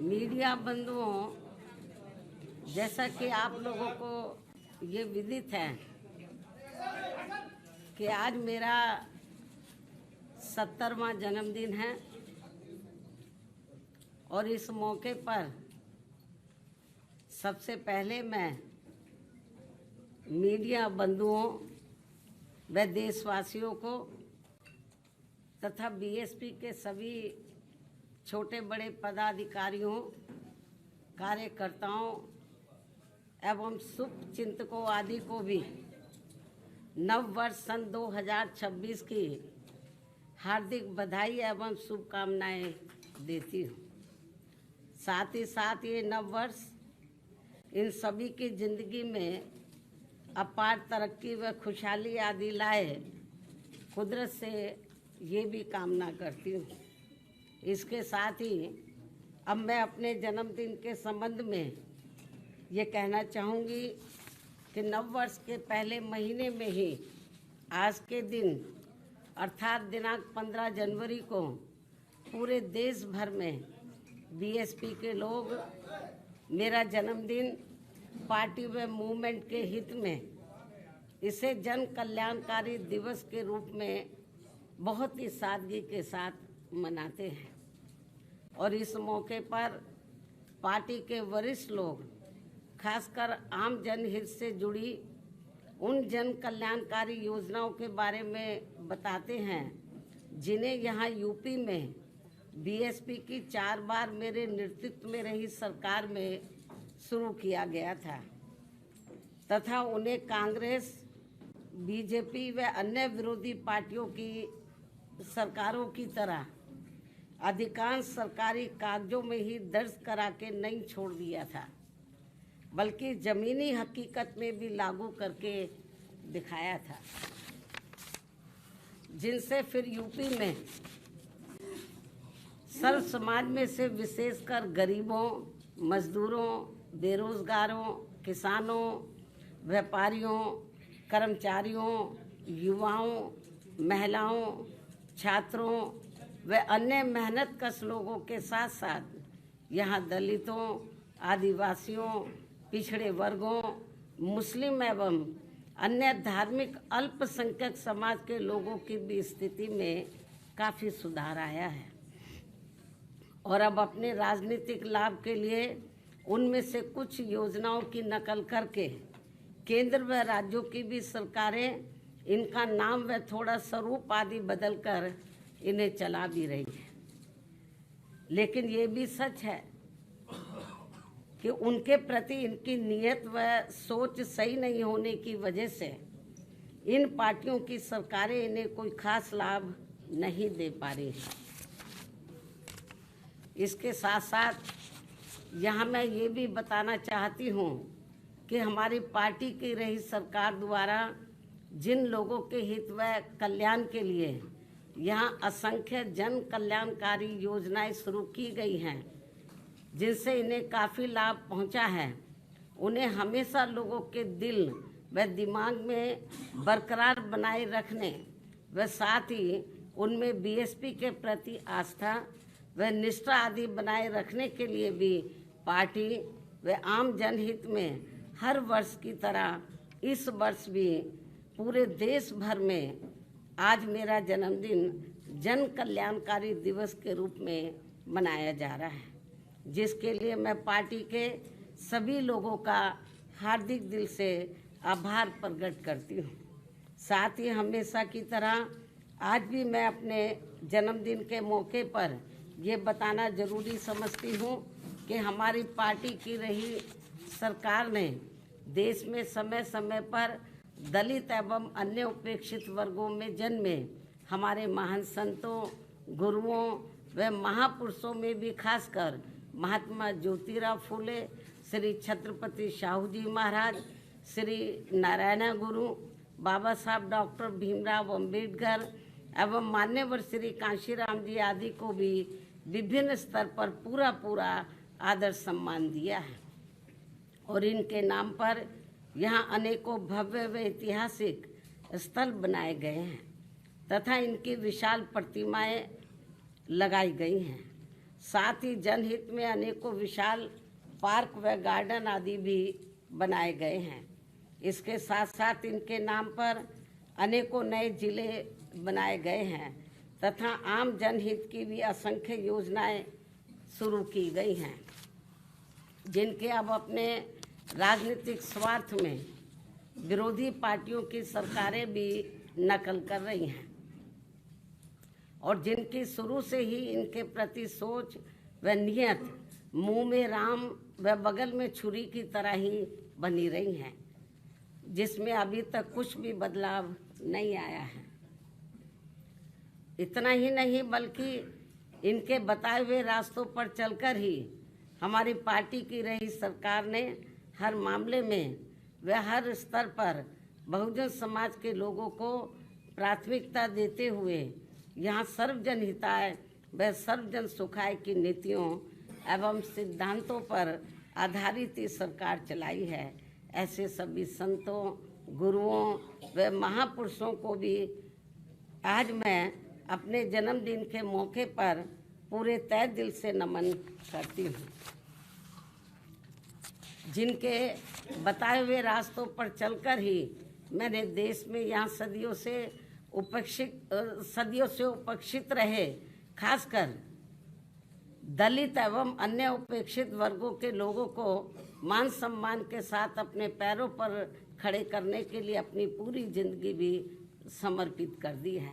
Media बंधुओं, जैसा कि आप लोगों को ये विदित है कि आज मेरा 70वां जन्मदिन है और इस मौके पर सबसे पहले मैं मीडिया बंधुओं व देशवासियों को तथा बीएसपी के सभी छोटे बड़े पदाधिकारियों, कार्यकर्ताओं एवं शुभचिंतकों आदि को भी नव वर्ष सन 2026 की हार्दिक बधाई एवं शुभकामनाएं देती हूँ। साथ ही साथ ये नव वर्ष इन सभी की जिंदगी में अपार तरक्की व खुशहाली आदि लाए, कुदरत से ये भी कामना करती हूँ। इसके साथ ही अब मैं अपने जन्मदिन के संबंध में ये कहना चाहूँगी कि नव वर्ष के पहले महीने में ही आज के दिन अर्थात दिनांक 15 जनवरी को पूरे देश भर में बीएसपी के लोग मेरा जन्मदिन पार्टी व मूवमेंट के हित में इसे जन कल्याणकारी दिवस के रूप में बहुत ही सादगी के साथ मनाते हैं। और इस मौके पर पार्टी के वरिष्ठ लोग खासकर आम जनहित से जुड़ी उन जन कल्याणकारी योजनाओं के बारे में बताते हैं जिन्हें यहाँ यूपी में बीएसपी की 4 बार मेरे नेतृत्व में रही सरकार में शुरू किया गया था तथा उन्हें कांग्रेस, बीजेपी व अन्य विरोधी पार्टियों की सरकारों की तरह अधिकांश सरकारी कागजों में ही दर्ज करा के नहीं छोड़ दिया था, बल्कि जमीनी हकीकत में भी लागू करके दिखाया था, जिनसे फिर यूपी में सर्व समाज में से विशेषकर गरीबों, मजदूरों, बेरोजगारों, किसानों, व्यापारियों, कर्मचारियों, युवाओं, महिलाओं, छात्रों व अन्य मेहनतकश लोगों के साथ साथ यहाँ दलितों, आदिवासियों, पिछड़े वर्गों, मुस्लिम एवं अन्य धार्मिक अल्पसंख्यक समाज के लोगों की भी स्थिति में काफ़ी सुधार आया है। और अब अपने राजनीतिक लाभ के लिए उनमें से कुछ योजनाओं की नकल करके केंद्र व राज्यों की भी सरकारें इनका नाम व थोड़ा स्वरूप आदि बदलकर इन्हें चला भी रही है। लेकिन ये भी सच है कि उनके प्रति इनकी नीयत व सोच सही नहीं होने की वजह से इन पार्टियों की सरकारें इन्हें कोई खास लाभ नहीं दे पा रही हैं। इसके साथ साथ यहाँ मैं ये भी बताना चाहती हूँ कि हमारी पार्टी की रही सरकार द्वारा जिन लोगों के हित व कल्याण के लिए यहाँ असंख्य जन कल्याणकारी योजनाएं शुरू की गई हैं, जिनसे इन्हें काफ़ी लाभ पहुँचा है, उन्हें हमेशा लोगों के दिल व दिमाग में बरकरार बनाए रखने व साथ ही उनमें बीएसपी के प्रति आस्था व निष्ठा आदि बनाए रखने के लिए भी पार्टी व आम जनहित में हर वर्ष की तरह इस वर्ष भी पूरे देश भर में आज मेरा जन्मदिन जन कल्याणकारी दिवस के रूप में मनाया जा रहा है, जिसके लिए मैं पार्टी के सभी लोगों का हार्दिक दिल से आभार प्रकट करती हूँ। साथ ही हमेशा की तरह आज भी मैं अपने जन्मदिन के मौके पर ये बताना जरूरी समझती हूँ कि हमारी पार्टी की रही सरकार ने देश में समय समय पर दलित एवं अन्य उपेक्षित वर्गों में जन्मे हमारे महान संतों, गुरुओं व महापुरुषों में भी खासकर महात्मा ज्योतिराव फूले, श्री छत्रपति शाहू जी महाराज, श्री नारायण गुरु, बाबा साहब डॉक्टर भीमराव अंबेडकर एवं मान्यवर श्री कांशीराम जी आदि को भी विभिन्न स्तर पर पूरा आदर सम्मान दिया है। और इनके नाम पर यहाँ अनेकों भव्य व ऐतिहासिक स्थल बनाए गए हैं तथा इनकी विशाल प्रतिमाएं लगाई गई हैं। साथ ही जनहित में अनेकों विशाल पार्क व गार्डन आदि भी बनाए गए हैं। इसके साथ साथ इनके नाम पर अनेकों नए जिले बनाए गए हैं तथा आम जनहित की भी असंख्य योजनाएं शुरू की गई हैं, जिनके अब अपने राजनीतिक स्वार्थ में विरोधी पार्टियों की सरकारें भी नकल कर रही हैं और जिनकी शुरू से ही इनके प्रति सोच व नियत मुंह में राम व बगल में छुरी की तरह ही बनी रही हैं, जिसमें अभी तक कुछ भी बदलाव नहीं आया है। इतना ही नहीं बल्कि इनके बताए हुए रास्तों पर चलकर ही हमारी पार्टी की रही सरकार ने हर मामले में व हर स्तर पर बहुजन समाज के लोगों को प्राथमिकता देते हुए यहाँ सर्वजन हिताय व सर्वजन सुखाय की नीतियों एवं सिद्धांतों पर आधारित ही सरकार चलाई है। ऐसे सभी संतों, गुरुओं व महापुरुषों को भी आज मैं अपने जन्मदिन के मौके पर पूरे तहे दिल से नमन करती हूँ, जिनके बताए हुए रास्तों पर चलकर ही मैंने देश में यहाँ सदियों से उपेक्षित रहे खासकर दलित एवं अन्य उपेक्षित वर्गों के लोगों को मान सम्मान के साथ अपने पैरों पर खड़े करने के लिए अपनी पूरी जिंदगी भी समर्पित कर दी है।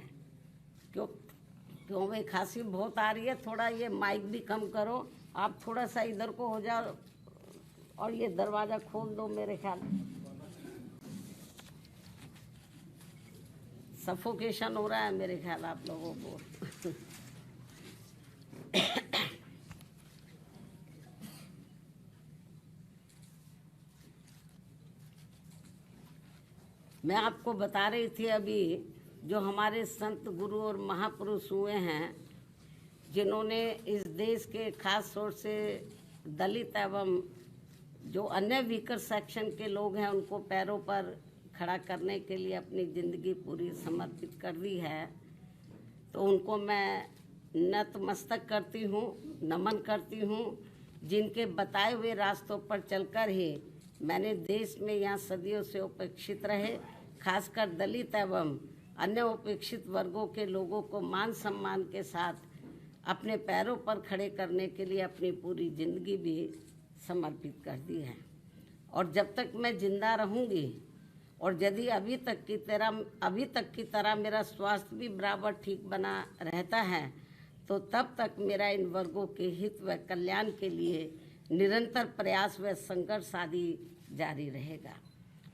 क्यों भाई खांसी बहुत आ रही है, थोड़ा ये माइक भी कम करो, आप थोड़ा सा इधर को हो जाओ और ये दरवाज़ा खोल दो। मेरे ख्याल सफोकेशन हो रहा है मेरे ख्याल आप लोगों को। मैं आपको बता रही थी अभी जो हमारे संत गुरु और महापुरुष हुए हैं, जिन्होंने इस देश के खास तौर से दलित एवं जो अन्य वीकर सेक्शन के लोग हैं उनको पैरों पर खड़ा करने के लिए अपनी ज़िंदगी पूरी समर्पित कर दी है, तो उनको मैं नतमस्तक करती हूँ, नमन करती हूँ, जिनके बताए हुए रास्तों पर चलकर ही मैंने देश में यहाँ सदियों से उपेक्षित रहे खासकर दलित एवं अन्य उपेक्षित वर्गों के लोगों को मान सम्मान के साथ अपने पैरों पर खड़े करने के लिए अपनी पूरी ज़िंदगी भी समर्पित कर दी है। और जब तक मैं जिंदा रहूँगी और यदि अभी तक की तरह मेरा स्वास्थ्य भी बराबर ठीक बना रहता है, तो तब तक मेरा इन वर्गों के हित व कल्याण के लिए निरंतर प्रयास व संघर्ष आदि जारी रहेगा।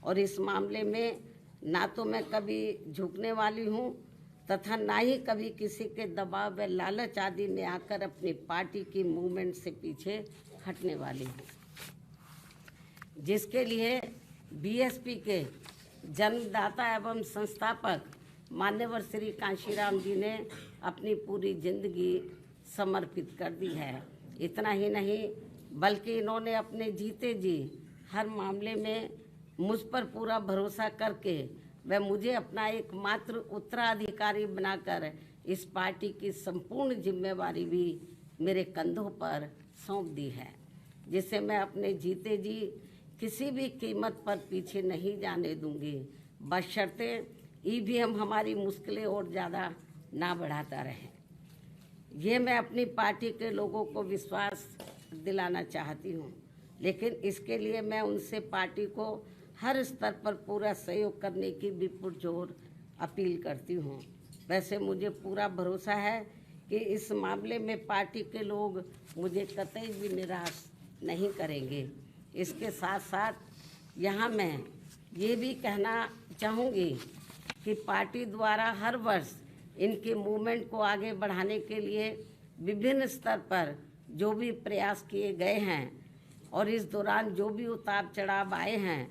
और इस मामले में ना तो मैं कभी झुकने वाली हूँ तथा ना ही कभी किसी के दबाव व लालच आदि में आकर अपनी पार्टी की मूवमेंट से पीछे हटने वाली हूँ, जिसके लिए बीएसपी के जन्मदाता एवं संस्थापक मान्यवर श्री कांशीराम जी ने अपनी पूरी जिंदगी समर्पित कर दी है। इतना ही नहीं बल्कि इन्होंने अपने जीते जी हर मामले में मुझ पर पूरा भरोसा करके व मुझे अपना एकमात्र उत्तराधिकारी बनाकर इस पार्टी की संपूर्ण जिम्मेवारी भी मेरे कंधों पर सौंप दी है, जिसे मैं अपने जीते जी किसी भी कीमत पर पीछे नहीं जाने दूंगी, बशर्ते ईवीएम हमारी मुश्किलें और ज़्यादा ना बढ़ाता रहे। ये मैं अपनी पार्टी के लोगों को विश्वास दिलाना चाहती हूँ, लेकिन इसके लिए मैं उनसे पार्टी को हर स्तर पर पूरा सहयोग करने की भी पुरजोर अपील करती हूँ। वैसे मुझे पूरा भरोसा है कि इस मामले में पार्टी के लोग मुझे कतई भी निराश नहीं करेंगे। इसके साथ साथ यहाँ मैं ये भी कहना चाहूँगी कि पार्टी द्वारा हर वर्ष इनकी मूवमेंट को आगे बढ़ाने के लिए विभिन्न स्तर पर जो भी प्रयास किए गए हैं और इस दौरान जो भी उतार चढ़ाव आए हैं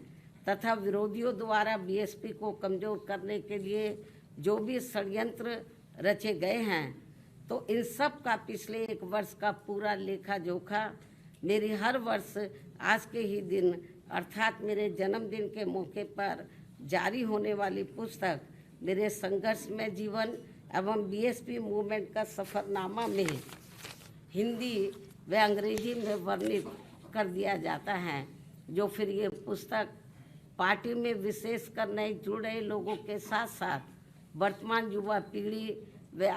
तथा विरोधियों द्वारा बीएसपी को कमज़ोर करने के लिए जो भी षड्यंत्र रचे गए हैं, तो इन सब का पिछले एक वर्ष का पूरा लेखा जोखा मेरी हर वर्ष आज के ही दिन अर्थात मेरे जन्मदिन के मौके पर जारी होने वाली पुस्तक मेरे संघर्ष में जीवन एवं बीएसपी मूवमेंट का सफरनामा में हिंदी व अंग्रेजी में वर्णित कर दिया जाता है, जो फिर ये पुस्तक पार्टी में विशेषकर नए जुड़े लोगों के साथ साथ वर्तमान युवा पीढ़ी व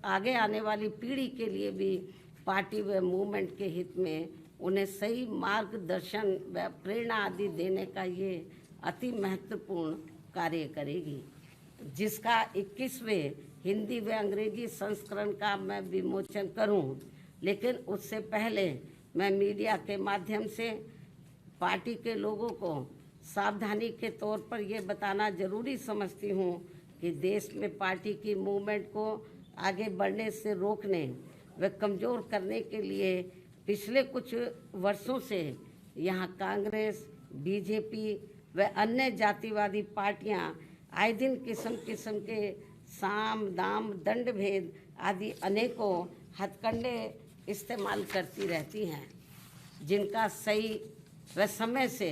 आगे आने वाली पीढ़ी के लिए भी पार्टी व मूवमेंट के हित में उन्हें सही मार्गदर्शन व प्रेरणा आदि देने का ये अति महत्वपूर्ण कार्य करेगी, जिसका 21वें हिंदी व अंग्रेजी संस्करण का मैं विमोचन करूं। लेकिन उससे पहले मैं मीडिया के माध्यम से पार्टी के लोगों को सावधानी के तौर पर यह बताना जरूरी समझती हूं कि देश में पार्टी की मूवमेंट को आगे बढ़ने से रोकने व कमज़ोर करने के लिए पिछले कुछ वर्षों से यहाँ कांग्रेस, बीजेपी व अन्य जातिवादी पार्टियां आए दिन किस्म किस्म के साम दाम दंड भेद आदि अनेकों हथकंडे इस्तेमाल करती रहती हैं, जिनका सही व समय से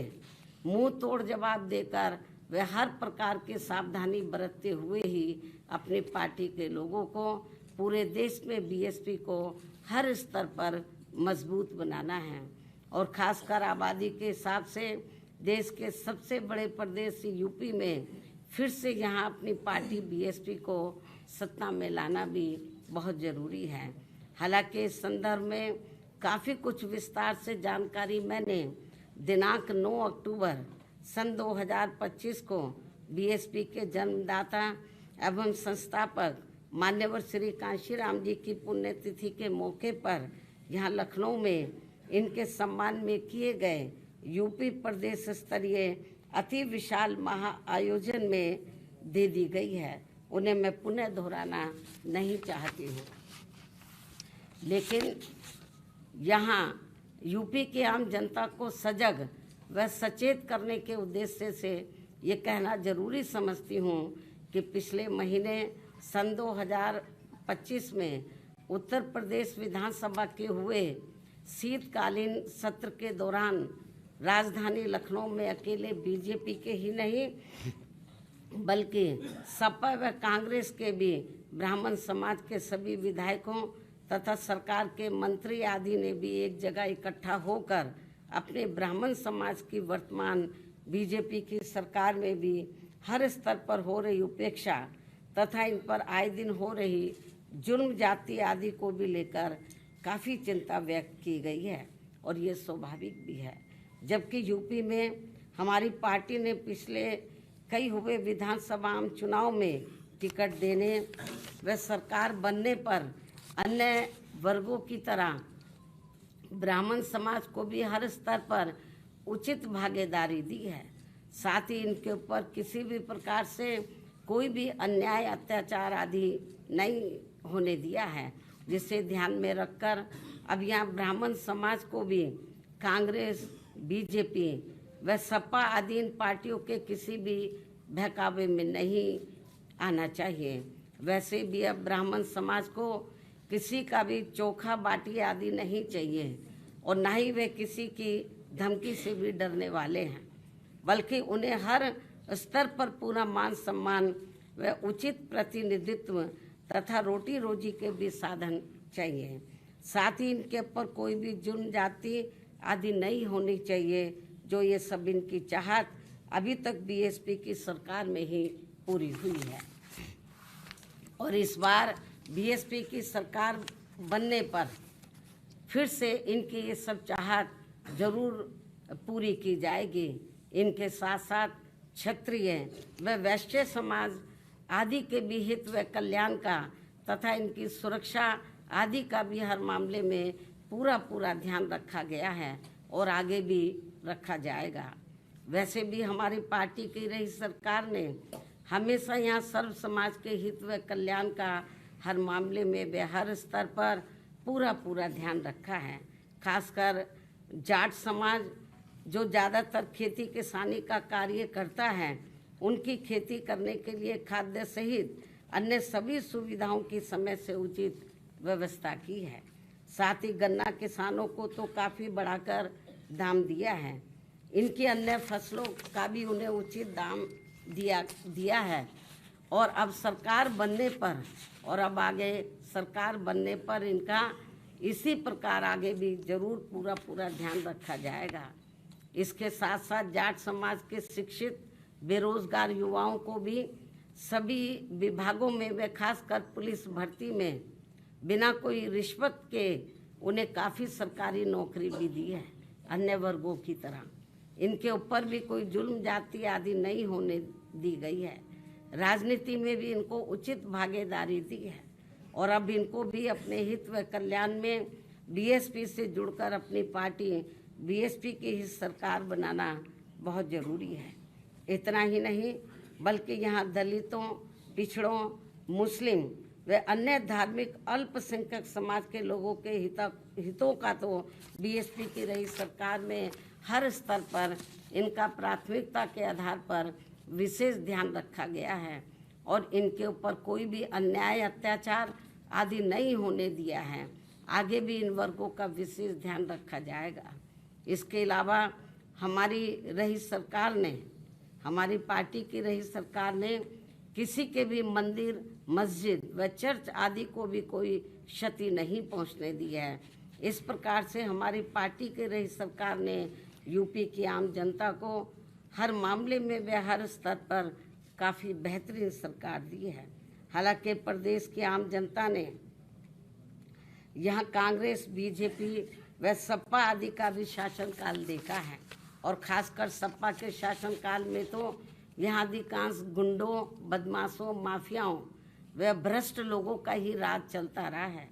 मुंह तोड़ जवाब देकर वे हर प्रकार की सावधानी बरतते हुए ही अपनी पार्टी के लोगों को पूरे देश में बीएसपी को हर स्तर पर मजबूत बनाना है और खासकर आबादी के हिसाब से देश के सबसे बड़े प्रदेश यूपी में फिर से यहाँ अपनी पार्टी बीएसपी को सत्ता में लाना भी बहुत ज़रूरी है। हालांकि इस संदर्भ में काफ़ी कुछ विस्तार से जानकारी मैंने दिनांक 9 अक्टूबर सन 2025 को बीएसपी के जन्मदाता एवं संस्थापक मान्यवर श्री कांशीराम जी की पुण्यतिथि के मौके पर यहाँ लखनऊ में इनके सम्मान में किए गए यूपी प्रदेश स्तरीय अति विशाल महा आयोजन में दे दी गई है। उन्हें मैं पुनः दोहराना नहीं चाहती हूँ, लेकिन यहाँ यूपी की आम जनता को सजग व सचेत करने के उद्देश्य से ये कहना जरूरी समझती हूँ कि पिछले महीने सन 2025 में उत्तर प्रदेश विधानसभा के हुए शीतकालीन सत्र के दौरान राजधानी लखनऊ में अकेले बीजेपी के ही नहीं बल्कि सपा व कांग्रेस के भी ब्राह्मण समाज के सभी विधायकों तथा सरकार के मंत्री आदि ने भी एक जगह इकट्ठा होकर अपने ब्राह्मण समाज की वर्तमान बीजेपी की सरकार में भी हर स्तर पर हो रही उपेक्षा तथा इन पर आए दिन हो रही जुर्म जाति आदि को भी लेकर काफ़ी चिंता व्यक्त की गई है और ये स्वाभाविक भी है। जबकि यूपी में हमारी पार्टी ने पिछले कई हुए विधानसभा आम चुनाव में टिकट देने व सरकार बनने पर अन्य वर्गों की तरह ब्राह्मण समाज को भी हर स्तर पर उचित भागीदारी दी है। साथ ही इनके ऊपर किसी भी प्रकार से कोई भी अन्याय अत्याचार आदि नहीं होने दिया है, जिसे ध्यान में रखकर अब यहाँ ब्राह्मण समाज को भी कांग्रेस, बीजेपी व सपा आदि इन पार्टियों के किसी भी बहकावे में नहीं आना चाहिए। वैसे भी अब ब्राह्मण समाज को किसी का भी चोखा बाटी आदि नहीं चाहिए और न ही वे किसी की धमकी से भी डरने वाले हैं, बल्कि उन्हें हर स्तर पर पूरा मान सम्मान व उचित प्रतिनिधित्व तथा रोटी रोजी के भी साधन चाहिए। साथ ही इनके ऊपर कोई भी जुर्म जाति आदि नहीं होनी चाहिए, जो ये सब इनकी चाहत अभी तक बीएसपी की सरकार में ही पूरी हुई है। और इस बार बीएसपी की सरकार बनने पर फिर से इनकी ये सब चाहत जरूर पूरी की जाएगी। इनके साथ साथ क्षत्रिय व वैश्य समाज आदि के भी हित व कल्याण का तथा इनकी सुरक्षा आदि का भी हर मामले में पूरा ध्यान रखा गया है और आगे भी रखा जाएगा। वैसे भी हमारी पार्टी की रही सरकार ने हमेशा यहाँ सर्व समाज के हित व कल्याण का हर मामले में वे हर स्तर पर पूरा ध्यान रखा है। खासकर जाट समाज जो ज़्यादातर खेती किसानी का कार्य करता है, उनकी खेती करने के लिए खाद्य सहित अन्य सभी सुविधाओं की समय से उचित व्यवस्था की है। साथ ही गन्ना किसानों को तो काफ़ी बढ़ाकर दाम दिया है। इनकी अन्य फसलों का भी उन्हें उचित दाम दिया है। और अब सरकार बनने पर और अब आगे सरकार बनने पर इनका इसी प्रकार आगे भी जरूर पूरा ध्यान रखा जाएगा। इसके साथ साथ जाट समाज के शिक्षित बेरोजगार युवाओं को भी सभी विभागों में व खासकर पुलिस भर्ती में बिना कोई रिश्वत के उन्हें काफ़ी सरकारी नौकरी भी दी है। अन्य वर्गों की तरह इनके ऊपर भी कोई जुल्म जाति आदि नहीं होने दी गई है। राजनीति में भी इनको उचित भागीदारी दी है और अब इनको भी अपने हित व कल्याण में बीएसपी से जुड़कर अपनी पार्टी बीएसपी की ही सरकार बनाना बहुत ज़रूरी है। इतना ही नहीं बल्कि यहाँ दलितों, पिछड़ों, मुस्लिम व अन्य धार्मिक अल्पसंख्यक समाज के लोगों के हितों का तो बीएसपी की रही सरकार में हर स्तर पर इनका प्राथमिकता के आधार पर विशेष ध्यान रखा गया है और इनके ऊपर कोई भी अन्याय, अत्याचार आदि नहीं होने दिया है। आगे भी इन वर्गों का विशेष ध्यान रखा जाएगा। इसके अलावा हमारी पार्टी की रही सरकार ने किसी के भी मंदिर, मस्जिद व चर्च आदि को भी कोई क्षति नहीं पहुंचने दी है। इस प्रकार से हमारी पार्टी की रही सरकार ने यूपी की आम जनता को हर मामले में व हर स्तर पर काफ़ी बेहतरीन सरकार दी है। हालांकि प्रदेश की आम जनता ने यहाँ कांग्रेस, बीजेपी व सपा आदि का भी शासनकाल देखा है और खासकर सपा के शासनकाल में तो यहाँ अधिकांश गुंडों, बदमाशों, माफियाओं व भ्रष्ट लोगों का ही राज चलता रहा है,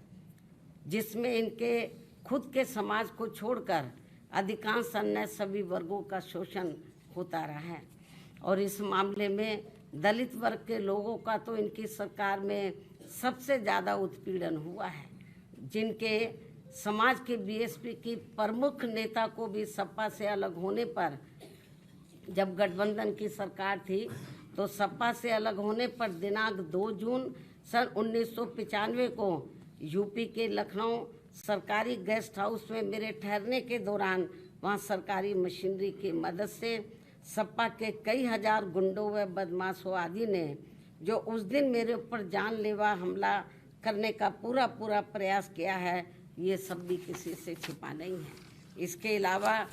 जिसमें इनके खुद के समाज को छोड़कर अधिकांश अन्य सभी वर्गों का शोषण होता रहा है। और इस मामले में दलित वर्ग के लोगों का तो इनकी सरकार में सबसे ज़्यादा उत्पीड़न हुआ है, जिनके समाज के बीएसपी की प्रमुख नेता को भी सपा से अलग होने पर, जब गठबंधन की सरकार थी तो सपा से अलग होने पर दिनांक 2 जून सन 1995 को यूपी के लखनऊ सरकारी गेस्ट हाउस में मेरे ठहरने के दौरान वहां सरकारी मशीनरी की मदद से सपा के कई हजार गुंडों व बदमाशों आदि ने जो उस दिन मेरे ऊपर जानलेवा हमला करने का पूरा प्रयास किया है, ये सब भी किसी से छिपा नहीं है। इसके अलावा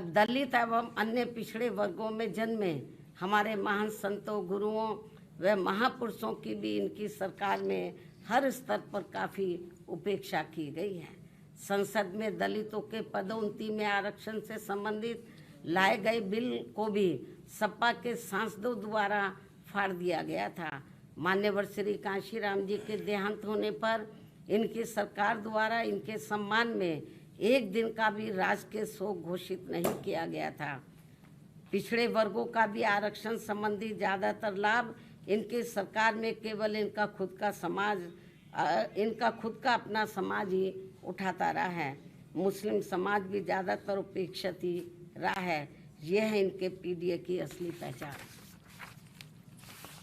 दलित एवं अन्य पिछड़े वर्गों में जन्मे हमारे महान संतों, गुरुओं व महापुरुषों की भी इनकी सरकार में हर स्तर पर काफ़ी उपेक्षा की गई है। संसद में दलितों के पदोन्नति में आरक्षण से संबंधित लाए गए बिल को भी सपा के सांसदों द्वारा फाड़ दिया गया था। मान्यवर श्री कांशीराम जी के देहांत होने पर इनकी सरकार द्वारा इनके सम्मान में एक दिन का भी राजकीय शोक घोषित नहीं किया गया था। पिछड़े वर्गों का भी आरक्षण संबंधी ज़्यादातर लाभ इनकी सरकार में केवल इनका खुद का अपना समाज ही उठाता रहा है। मुस्लिम समाज भी ज़्यादातर उपेक्षित ही रहा है। यह है इनके पीडीए की असली पहचान।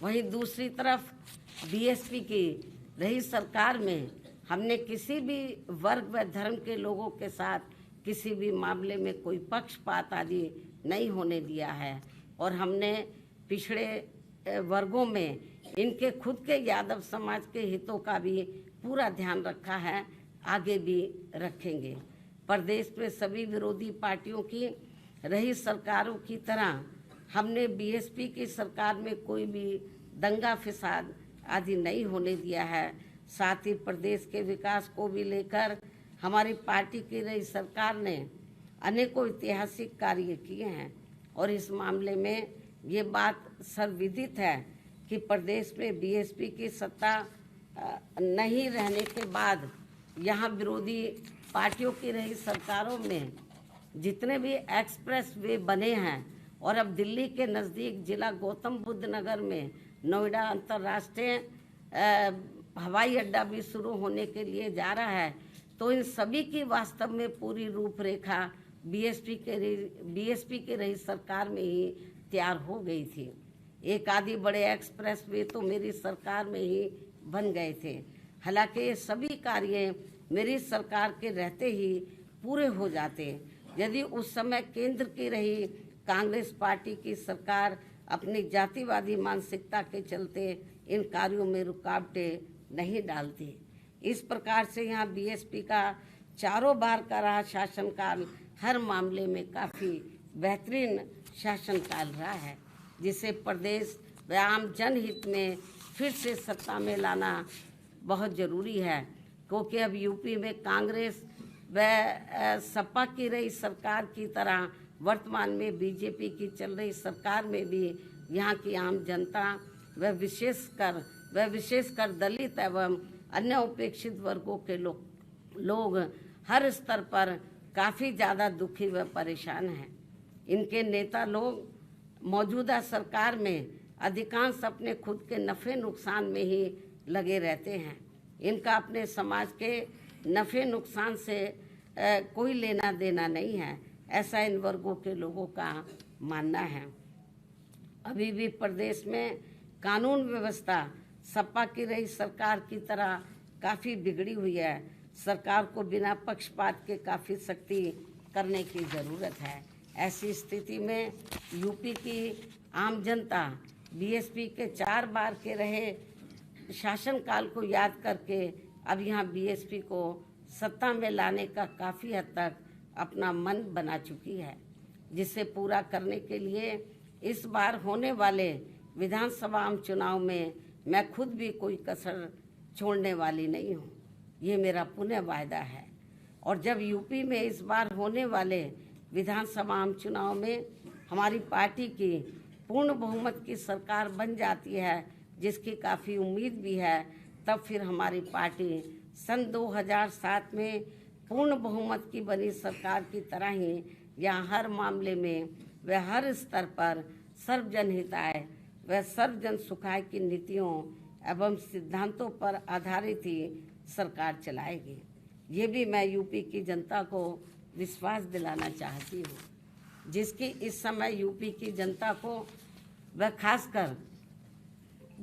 वहीं दूसरी तरफ बीएसपी की रही सरकार में हमने किसी भी वर्ग व धर्म के लोगों के साथ किसी भी मामले में कोई पक्षपात आदि नहीं होने दिया है और हमने पिछड़े वर्गों में इनके खुद के यादव समाज के हितों का भी पूरा ध्यान रखा है, आगे भी रखेंगे। प्रदेश में सभी विरोधी पार्टियों की रही सरकारों की तरह हमने बीएसपी की सरकार में कोई भी दंगा फसाद आदि नहीं होने दिया है। साथ ही प्रदेश के विकास को भी लेकर हमारी पार्टी की रही सरकार ने अनेकों ऐतिहासिक कार्य किए हैं और इस मामले में ये बात सर्वविदित है कि प्रदेश में बीएसपी की सत्ता नहीं रहने के बाद यहाँ विरोधी पार्टियों की रही सरकारों में जितने भी एक्सप्रेस वे बने हैं और अब दिल्ली के नज़दीक जिला गौतम बुद्ध नगर में नोएडा अंतर्राष्ट्रीय हवाई अड्डा भी शुरू होने के लिए जा रहा है, तो इन सभी की वास्तव में पूरी रूपरेखा बीएसपी के रही सरकार में ही तैयार हो गई थी। एक आदि बड़े एक्सप्रेस वे तो मेरी सरकार में ही बन गए थे। हालांकि ये सभी कार्य मेरी सरकार के रहते ही पूरे हो जाते यदि उस समय केंद्र की रही कांग्रेस पार्टी की सरकार अपनी जातिवादी मानसिकता के चलते इन कार्यों में रुकावटें नहीं डालती। इस प्रकार से यहाँ बीएसपी का चारों बार का रहा शासनकाल हर मामले में काफ़ी बेहतरीन शासनकाल रहा है, जिसे प्रदेश व आम जनहित में फिर से सत्ता में लाना बहुत ज़रूरी है, क्योंकि अब यूपी में कांग्रेस व सपा की रही सरकार की तरह वर्तमान में बीजेपी की चल रही सरकार में भी यहाँ की आम जनता व विशेषकर दलित एवं अन्य उपेक्षित वर्गों के लोग हर स्तर पर काफ़ी ज़्यादा दुखी व परेशान हैं। इनके नेता लोग मौजूदा सरकार में अधिकांश अपने खुद के नफ़े नुकसान में ही लगे रहते हैं। इनका अपने समाज के नफ़े नुकसान से कोई लेना देना नहीं है, ऐसा इन वर्गों के लोगों का मानना है। अभी भी प्रदेश में कानून व्यवस्था सपा की रही सरकार की तरह काफ़ी बिगड़ी हुई है। सरकार को बिना पक्षपात के काफ़ी सख्ती करने की ज़रूरत है। ऐसी स्थिति में यूपी की आम जनता बीएसपी के 4 बार के रहे शासनकाल को याद करके अब यहाँ बीएसपी को सत्ता में लाने का काफ़ी हद तक अपना मन बना चुकी है, जिसे पूरा करने के लिए इस बार होने वाले विधानसभा आम चुनाव में मैं खुद भी कोई कसर छोड़ने वाली नहीं हूँ। ये मेरा पुनः वायदा है। और जब यूपी में इस बार होने वाले विधानसभा आम चुनाव में हमारी पार्टी की पूर्ण बहुमत की सरकार बन जाती है, जिसकी काफ़ी उम्मीद भी है, तब फिर हमारी पार्टी सन 2007 में पूर्ण बहुमत की बनी सरकार की तरह ही यहाँ हर मामले में व हर स्तर पर सर्वजन हिताय व सर्वजन सुखाय की नीतियों एवं सिद्धांतों पर आधारित ही सरकार चलाएगी। ये भी मैं यूपी की जनता को विश्वास दिलाना चाहती हूँ, जिसकी इस समय यूपी की जनता को व खासकर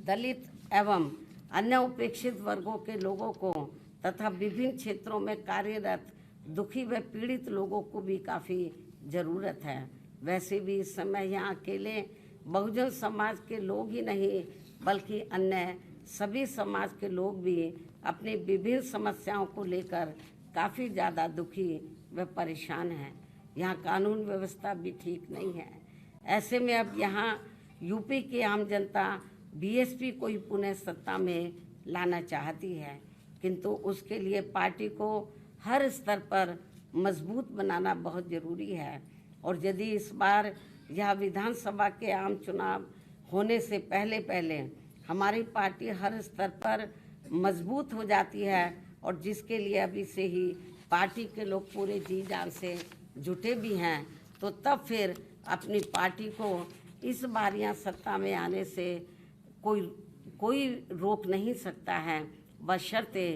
दलित एवं अन्य उपेक्षित वर्गों के लोगों को तथा विभिन्न क्षेत्रों में कार्यरत दुखी व पीड़ित लोगों को भी काफ़ी ज़रूरत है। वैसे भी इस समय यहाँ अकेले बहुजन समाज के लोग ही नहीं, बल्कि अन्य सभी समाज के लोग भी अपनी विभिन्न समस्याओं को लेकर काफ़ी ज़्यादा दुखी व परेशान हैं। यहाँ कानून व्यवस्था भी ठीक नहीं है। ऐसे में अब यहाँ यूपी की आम जनता बीएसपी को ही पुनः सत्ता में लाना चाहती है, किंतु उसके लिए पार्टी को हर स्तर पर मजबूत बनाना बहुत ज़रूरी है। और यदि इस बार यह विधानसभा के आम चुनाव होने से पहले हमारी पार्टी हर स्तर पर मजबूत हो जाती है, और जिसके लिए अभी से ही पार्टी के लोग पूरे जी जान से जुटे भी हैं, तो तब फिर अपनी पार्टी को इस बार यहाँ सत्ता में आने से कोई रोक नहीं सकता है, बशर्ते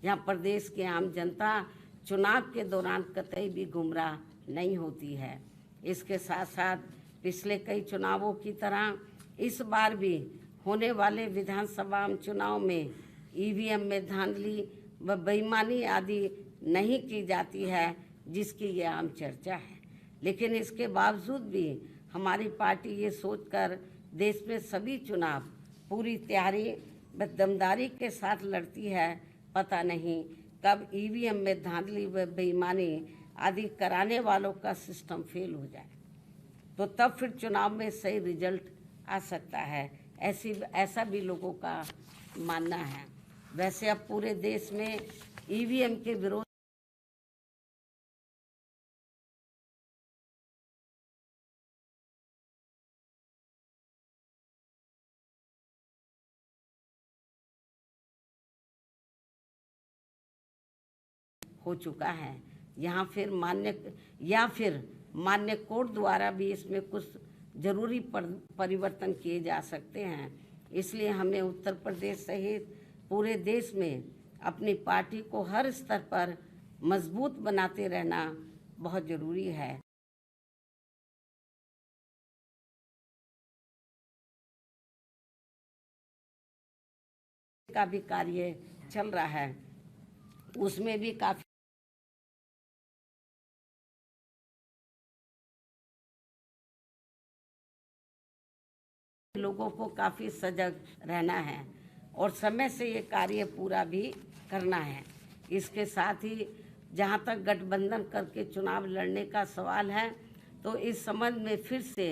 यहाँ प्रदेश के आम जनता चुनाव के दौरान कतई भी गुमराह नहीं होती है। इसके साथ साथ पिछले कई चुनावों की तरह इस बार भी होने वाले विधानसभा आम चुनाव में ईवीएम में धांधली व बेईमानी आदि नहीं की जाती है, जिसकी ये आम चर्चा है। लेकिन इसके बावजूद भी हमारी पार्टी ये सोचकर देश में सभी चुनाव पूरी तैयारी व दमदारी के साथ लड़ती है, पता नहीं कब ईवीएम में धांधली व बेईमानी आदि कराने वालों का सिस्टम फेल हो जाए, तो तब फिर चुनाव में सही रिजल्ट आ सकता है। ऐसा भी लोगों का मानना है। वैसे अब पूरे देश में ईवीएम के विरोध हो चुका है। यहाँ फिर मान्य कोर्ट द्वारा भी इसमें कुछ जरूरी परिवर्तन किए जा सकते हैं। इसलिए हमें उत्तर प्रदेश सहित पूरे देश में अपनी पार्टी को हर स्तर पर मजबूत बनाते रहना बहुत जरूरी है। का भी कार्य चल रहा है, उसमें भी काफी लोगों को काफी सजग रहना है और समय से ये कार्य पूरा भी करना है। इसके साथ ही जहाँ तक गठबंधन करके चुनाव लड़ने का सवाल है, तो इस संबंध में फिर से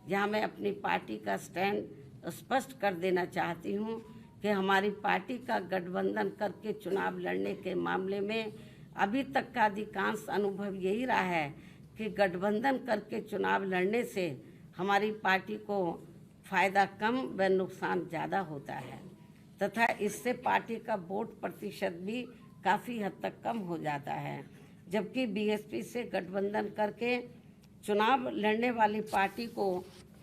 यहाँ मैं अपनी पार्टी का स्टैंड स्पष्ट कर देना चाहती हूँ कि हमारी पार्टी का गठबंधन करके चुनाव लड़ने के मामले में अभी तक का अधिकांश अनुभव यही रहा है कि गठबंधन करके चुनाव लड़ने से हमारी पार्टी को फायदा कम व नुकसान ज़्यादा होता है तथा इससे पार्टी का वोट प्रतिशत भी काफ़ी हद तक कम हो जाता है। जबकि बीएसपी से गठबंधन करके चुनाव लड़ने वाली पार्टी को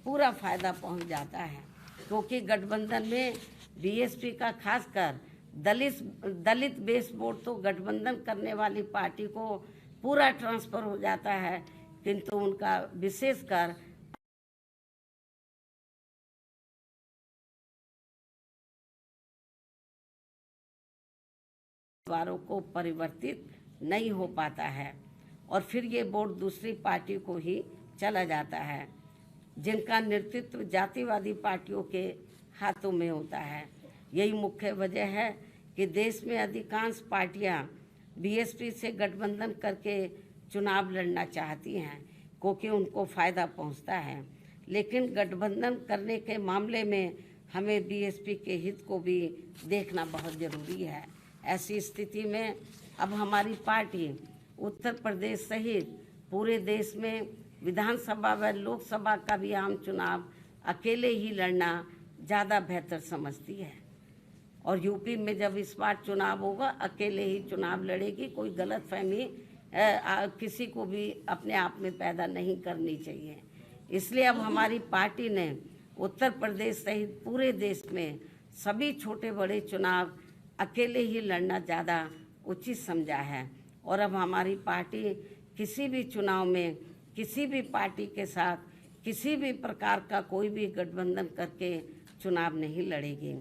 पूरा फायदा पहुंच जाता है, क्योंकि गठबंधन में बीएसपी का खासकर दलित बेस वोट तो गठबंधन करने वाली पार्टी को पूरा ट्रांसफर हो जाता है, किंतु उनका विशेषकर उम्मीदवारों को परिवर्तित नहीं हो पाता है और फिर ये वोट दूसरी पार्टी को ही चला जाता है, जिनका नेतृत्व जातिवादी पार्टियों के हाथों में होता है। यही मुख्य वजह है कि देश में अधिकांश पार्टियां बीएसपी से गठबंधन करके चुनाव लड़ना चाहती हैं, क्योंकि उनको फ़ायदा पहुंचता है। लेकिन गठबंधन करने के मामले में हमें बीएसपी के हित को भी देखना बहुत ज़रूरी है। ऐसी स्थिति में अब हमारी पार्टी उत्तर प्रदेश सहित पूरे देश में विधानसभा व लोकसभा का भी आम चुनाव अकेले ही लड़ना ज़्यादा बेहतर समझती है और यूपी में जब इस बार चुनाव होगा अकेले ही चुनाव लड़ेगी। कोई गलतफहमी किसी को भी अपने आप में पैदा नहीं करनी चाहिए। इसलिए अब हमारी पार्टी ने उत्तर प्रदेश सहित पूरे देश में सभी छोटे बड़े चुनाव अकेले ही लड़ना ज़्यादा उचित समझा है और अब हमारी पार्टी किसी भी चुनाव में किसी भी पार्टी के साथ किसी भी प्रकार का कोई भी गठबंधन करके चुनाव नहीं लड़ेगी।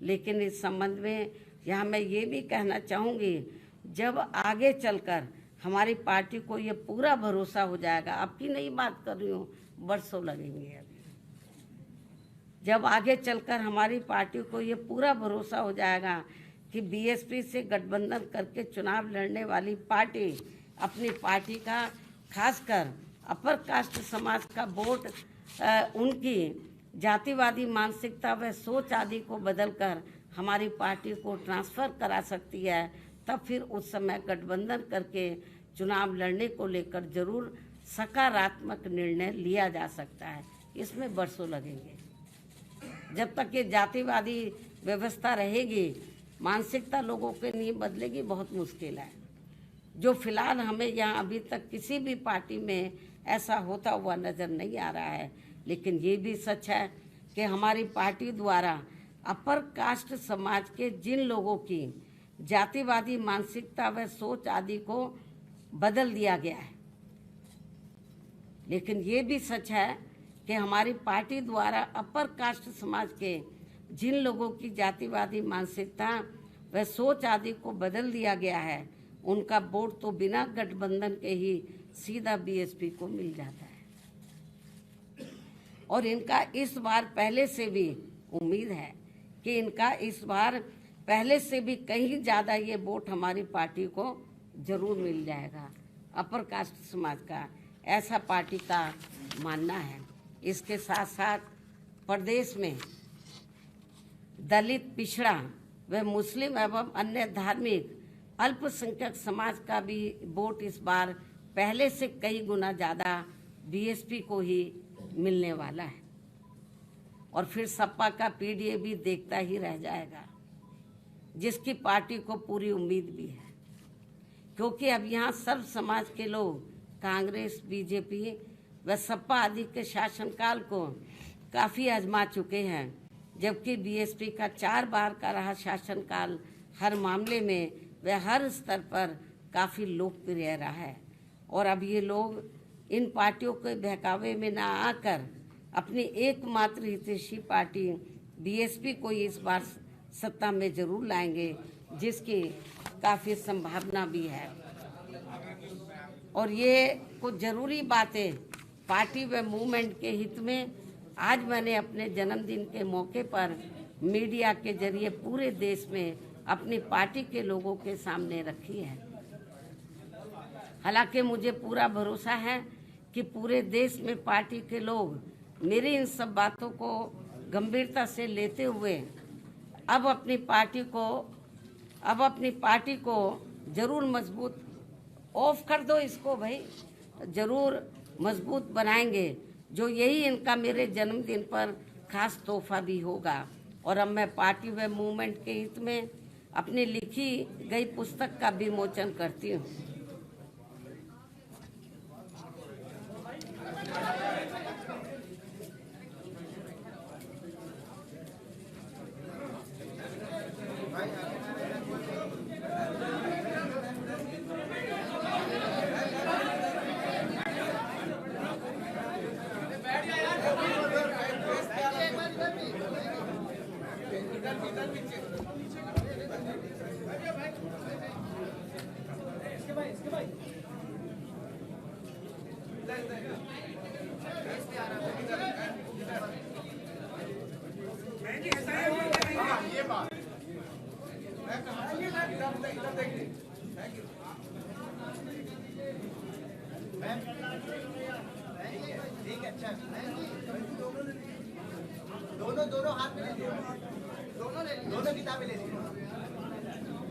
लेकिन इस संबंध में यहाँ मैं ये भी कहना चाहूँगी, जब आगे चलकर हमारी पार्टी को ये पूरा भरोसा हो जाएगा, आपकी नई बात कर रही हूँ, बरसों लगेंगे अभी, जब आगे चलकर हमारी पार्टी को ये पूरा भरोसा हो जाएगा कि बीएसपी से गठबंधन करके चुनाव लड़ने वाली पार्टी अपनी पार्टी का खासकर अपर कास्ट समाज का वोट उनकी जातिवादी मानसिकता व सोच आदि को बदलकर हमारी पार्टी को ट्रांसफ़र करा सकती है, तब फिर उस समय गठबंधन करके चुनाव लड़ने को लेकर जरूर सकारात्मक निर्णय लिया जा सकता है। इसमें बरसों लगेंगे। जब तक ये जातिवादी व्यवस्था रहेगी, मानसिकता लोगों के नहीं बदलेगी, बहुत मुश्किल है। जो फिलहाल हमें यहाँ अभी तक किसी भी पार्टी में ऐसा होता हुआ नज़र नहीं आ रहा है। लेकिन ये भी सच है कि हमारी पार्टी द्वारा अपर कास्ट समाज के जिन लोगों की जातिवादी मानसिकता व सोच आदि को बदल दिया गया है, लेकिन ये भी सच है कि हमारी पार्टी द्वारा अपर कास्ट समाज के जिन लोगों की जातिवादी मानसिकता व सोच आदि को बदल दिया गया है, उनका वोट तो बिना गठबंधन के ही सीधा बीएसपी को मिल जाता है और इनका इस बार पहले से भी उम्मीद है कि इनका इस बार पहले से भी कहीं ज़्यादा ये वोट हमारी पार्टी को जरूर मिल जाएगा। अपर कास्ट समाज का ऐसा पार्टी का मानना है। इसके साथ साथ प्रदेश में दलित, पिछड़ा व मुस्लिम एवं अन्य धार्मिक अल्पसंख्यक समाज का भी वोट इस बार पहले से कई गुना ज़्यादा बीएसपी को ही मिलने वाला है और फिर सपा का पीडीए भी देखता ही रह जाएगा, जिसकी पार्टी को पूरी उम्मीद भी है, क्योंकि अब यहाँ सर्व समाज के लोग कांग्रेस, बीजेपी व सपा आदि के शासनकाल को काफ़ी आजमा चुके हैं, जबकि बीएसपी का 4 बार का रहा शासनकाल हर मामले में व हर स्तर पर काफ़ी लोकप्रिय रहा है। और अब ये लोग इन पार्टियों के बहकावे में ना आकर अपनी एकमात्र हितैषी पार्टी बीएसपी को इस बार सत्ता में जरूर लाएंगे, जिसकी काफ़ी संभावना भी है। और ये कुछ ज़रूरी बातें पार्टी व मूवमेंट के हित में आज मैंने अपने जन्मदिन के मौके पर मीडिया के जरिए पूरे देश में अपनी पार्टी के लोगों के सामने रखी है। हालांकि मुझे पूरा भरोसा है कि पूरे देश में पार्टी के लोग मेरी इन सब बातों को गंभीरता से लेते हुए अब अपनी पार्टी को जरूर मजबूत, ऑफ कर दो इसको भाई, जरूर मजबूत बनाएंगे, जो यही इनका मेरे जन्मदिन पर खास तोहफा भी होगा। और अब मैं पार्टी व मूवमेंट के हित में अपनी लिखी गई पुस्तक का विमोचन करती हूँ। दोनों हाथ में ले लीजिए, दोनों किताबें ले लीजिए।